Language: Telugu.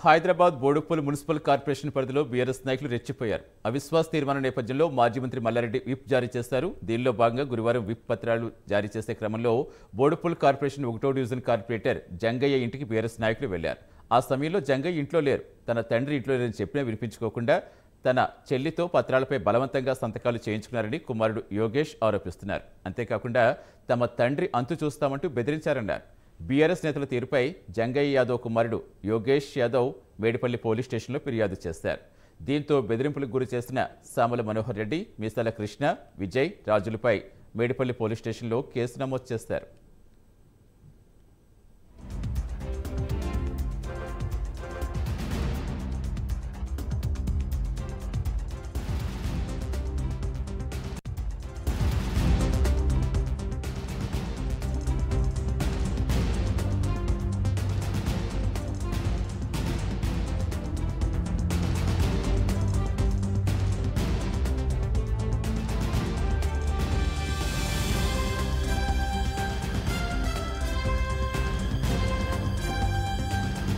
హైదరాబాద్ బోడుప్పల్ మున్సిపల్ కార్పొరేషన్ పరిధిలో బీఆర్ఎస్ నాయకులు రెచ్చిపోయారు. అవిశ్వాస తీర్మానం నేపథ్యంలో మాజీ మంత్రి మల్లారెడ్డి విప్ జారీ చేశారు. దీనిలో భాగంగా గురువారం విప్ పత్రాలు జారీ చేసే క్రమంలో బోడుప్పల్ కార్పొరేషన్ 1వ డివిజన్ కార్పొరేటర్ జంగయ్య ఇంటికి బీఆర్ఎస్ నాయకులు వెళ్లారు. ఆ సమయంలో జంగయ్య ఇంట్లో లేరు. తన తండ్రి ఇంట్లో లేరని చెప్పినా వినిపించుకోకుండా తన చెల్లితో పత్రాలపై బలవంతంగా సంతకాలు చేయించుకున్నారని కుమారుడు యోగేష్ ఆరోపిస్తున్నారు. అంతేకాకుండా తమ తండ్రి అంతు చూస్తామంటూ బెదిరించారన్నారు. బీఆర్ఎస్ నేతల తీరుపై జంగయ్య యాదవ్ కుమారుడు యోగేష్ యాదవ్ మేడిపల్లి పోలీస్ స్టేషన్లో ఫిర్యాదు చేశారు. దీంతో బెదిరింపులకు గురి చేసిన సామల మనోహర్ రెడ్డి, మీసాల కృష్ణ, విజయ్ రాజులపై మేడిపల్లి పోలీస్ స్టేషన్లో కేసు నమోదు చేశారు.